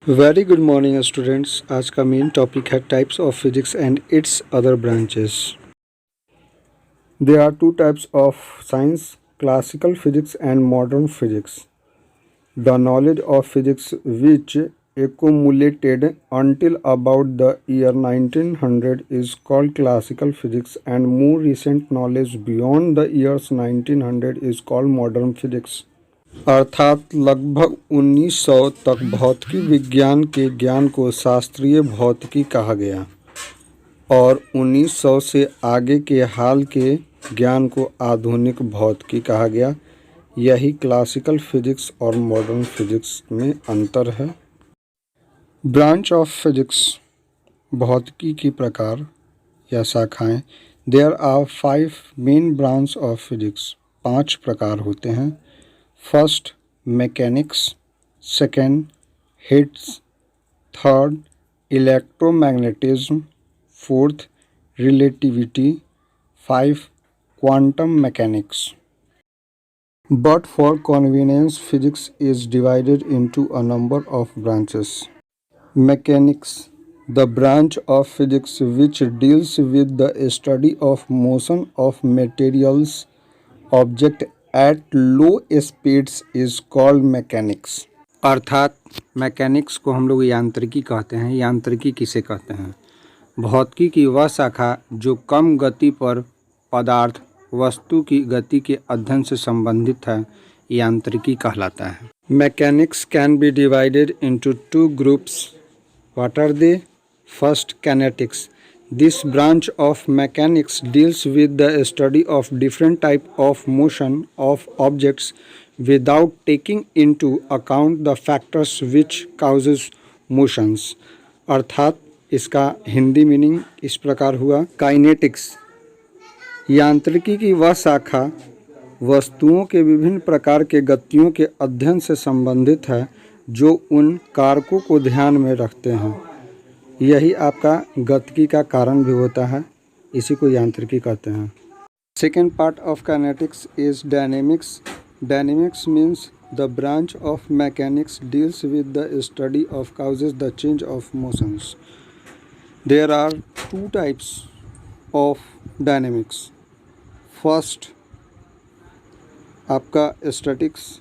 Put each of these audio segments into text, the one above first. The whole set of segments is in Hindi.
Very good morning students. आज का मेन टॉपिक है types of physics and its other branches. There are two types of science, classical physics and modern physics. The knowledge of physics which accumulated until about the year 1900 is called classical physics, and more recent knowledge beyond the years 1900 is called modern physics। अर्थात लगभग 1900 तक भौतिकी विज्ञान के ज्ञान को शास्त्रीय भौतिकी कहा गया और 1900 से आगे के हाल के ज्ञान को आधुनिक भौतिकी कहा गया। यही क्लासिकल फिजिक्स और मॉडर्न फिजिक्स में अंतर है। ब्रांच ऑफ फिजिक्स, भौतिकी की प्रकार या शाखाएं। There are 5 main branch of physics. 5 प्रकार होते हैं। First mechanics, second heats, third electromagnetism, fourth relativity, 5 quantum mechanics. But for convenience, physics is divided into a number of branches. Mechanics, the branch of physics which deals with the study of motion of materials, object at low speeds is called mechanics। अर्थात मैकेनिक्स को हम लोग यांत्रिकी कहते हैं। यांत्रिकी किसे कहते हैं? भौतिकी की वह शाखा जो कम गति पर पदार्थ वस्तु की गति के अध्ययन से संबंधित है, यांत्रिकी कहलाता है। Mechanics can be divided into 2 groups. What are they? First, kinetics. This branch of mechanics deals with the study of different type of motion of objects without taking into account the factors which causes motions। अर्थात इसका हिंदी मीनिंग इस प्रकार हुआ। काइनेटिक्स, यांत्रिकी की वह शाखा वस्तुओं के विभिन्न प्रकार के गतियों के अध्ययन से संबंधित है जो उन कारकों को ध्यान में रखते हैं। यही आपका गतिकी का कारण भी होता है, इसी को यांत्रिकी कहते हैं। Second part of kinetics is dynamics. Dynamics means the branch of mechanics deals with the study of causes the change of motions. There are 2 types of dynamics. First आपका statics.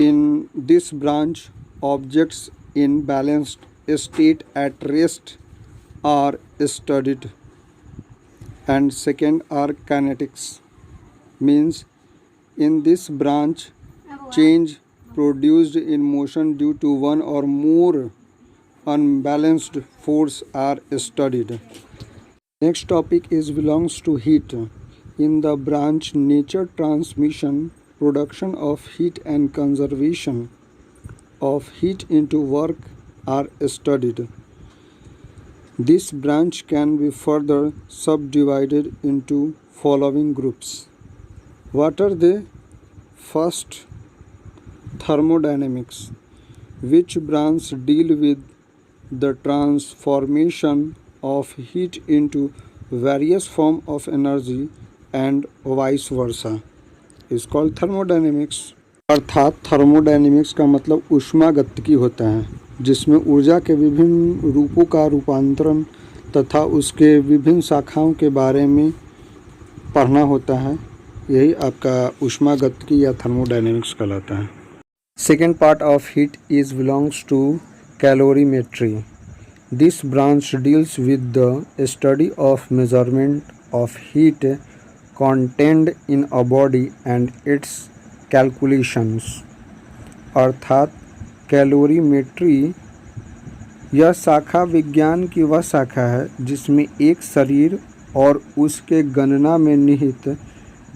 In this branch, objects in balanced state at rest are studied. And second are kinetics, means in this branch, change produced in motion due to one or more unbalanced force are studied. Next topic is belongs to heat. In the branch nature, transmission, production of heat and conservation of heat into work are studied. This branch can be further subdivided into following groups. What are they? First, thermodynamics, which branch deal with the transformation of heat into various forms of energy and vice versa is called thermodynamics। अर्थात थर्मोडायनेमिक्स का मतलब ऊष्मागतिकी होता है, जिसमें ऊर्जा के विभिन्न रूपों का रूपांतरण तथा उसके विभिन्न शाखाओं के बारे में पढ़ना होता है। यही आपका ऊष्मागतिकी या थर्मोडायनेमिक्स कहलाता है। Second part of heat is belongs to calorimetry. This branch deals with the study of measurement of heat contained in a body and its calculations। अर्थात कैलोरीमेट्री यह शाखा विज्ञान की वह शाखा है जिसमें एक शरीर और उसके गणना में निहित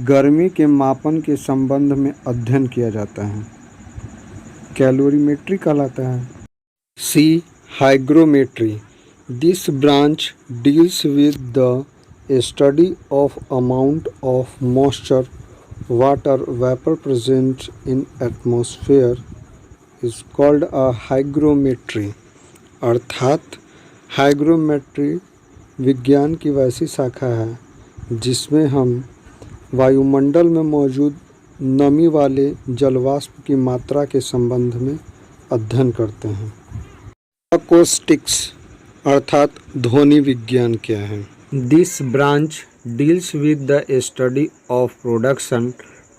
गर्मी के मापन के संबंध में अध्ययन किया जाता है, कैलोरीमेट्री कहलाता है। C hygrometry. This branch deals with the A study of amount of moisture, water vapor present in atmosphere is called a hygrometry। अर्थात हाइग्रोमेट्री विज्ञान की वैसी शाखा है जिसमें हम वायुमंडल में मौजूद नमी वाले जलवाष्प की मात्रा के संबंध में अध्ययन करते हैं। अकोस्टिक्स अर्थात ध्वनि विज्ञान क्या है? This branch deals with the study of production,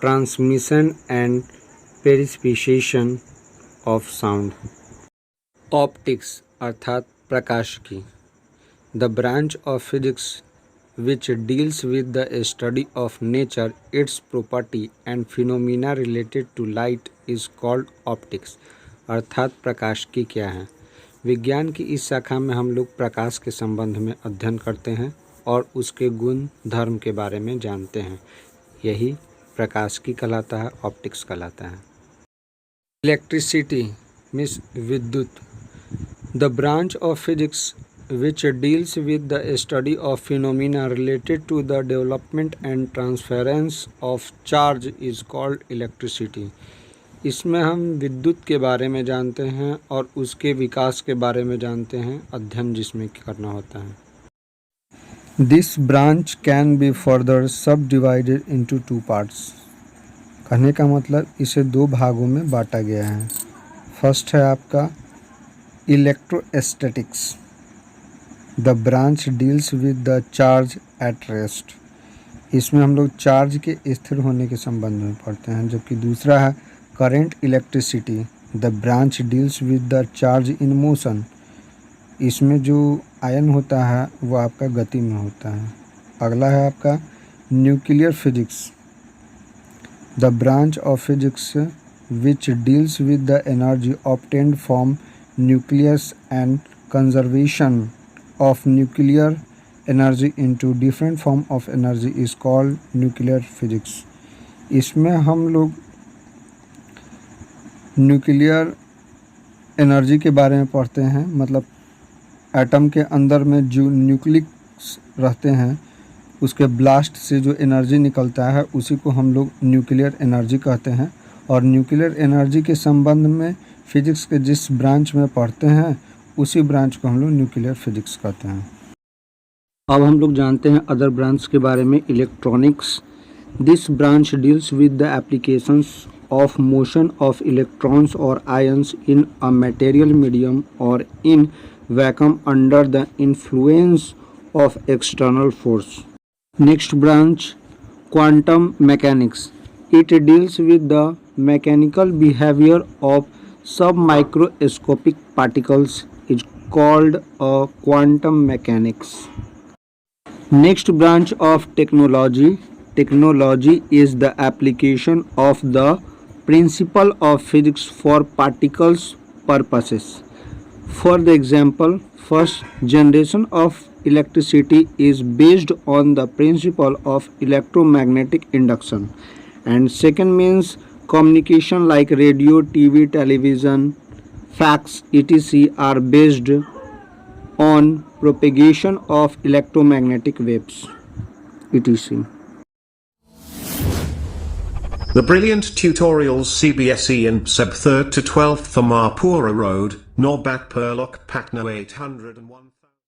transmission and precipitation of sound. Optics अर्थात प्रकाशिकी, the branch of physics which deals with the study of nature, its property and phenomena related to light is called optics। अर्थात प्रकाशिकी क्या है? विज्ञान की इस शाखा में हम लोग प्रकाश के संबंध में अध्ययन करते हैं और उसके गुण धर्म के बारे में जानते हैं। यही प्रकाशिकी कहलाता है, ऑप्टिक्स कहलाता है। इलेक्ट्रिसिटी मीन्स विद्युत, the branch of physics which deals with the study of phenomena related to the development and transference of charge is called electricity। इसमें हम विद्युत के बारे में जानते हैं और उसके विकास के बारे में जानते हैं, अध्ययन जिसमें करना होता है। This branch can be further subdivided into two parts। कहने का मतलब इसे दो भागों में बांटा गया है। फर्स्ट है आपका electrostatics, the branch deals with the charge at rest. इसमें हम लोग चार्ज के स्थिर होने के संबंध में पढ़ते हैं। जबकि दूसरा है current electricity, the branch deals with the charge in motion. इसमें जो आयन होता है वो आपका गति में होता है। अगला है आपका nuclear physics, the branch of physics which deals with the energy obtained from nucleus and conservation of nuclear energy into different form of energy is called nuclear physics। इसमें हम लोग न्यूक्लियर एनर्जी के बारे में पढ़ते हैं, मतलब एटम के अंदर में जो न्यूक्लियस रहते हैं उसके ब्लास्ट से जो एनर्जी निकलता है उसी को हम लोग न्यूक्लियर एनर्जी कहते हैं। और न्यूक्लियर एनर्जी के संबंध में फिजिक्स के जिस ब्रांच में पढ़ते हैं उसी ब्रांच को हम लोग न्यूक्लियर फिजिक्स कहते हैं। अब हम लोग जानते हैं अदर ब्रांच के बारे में। Electronics, this branch deals with the applications of motion of electrons और ions in a material medium और in vacuum under the influence of external force. Next branch quantum mechanics, it deals with the mechanical behaviour of submicroscopic particles is called a quantum mechanics। Next branch of technology, technology is the application of the principle of physics for particles purposes। For the example, first generation of electricity is based on the principle of electromagnetic induction, and second means communication like radio, TV, television, fax, etc. are based on propagation of electromagnetic waves, etc. The Brilliant Tutorials CBSE and BSEB 3rd to 12th Amarpura Road, Naubatpur, Patna 801.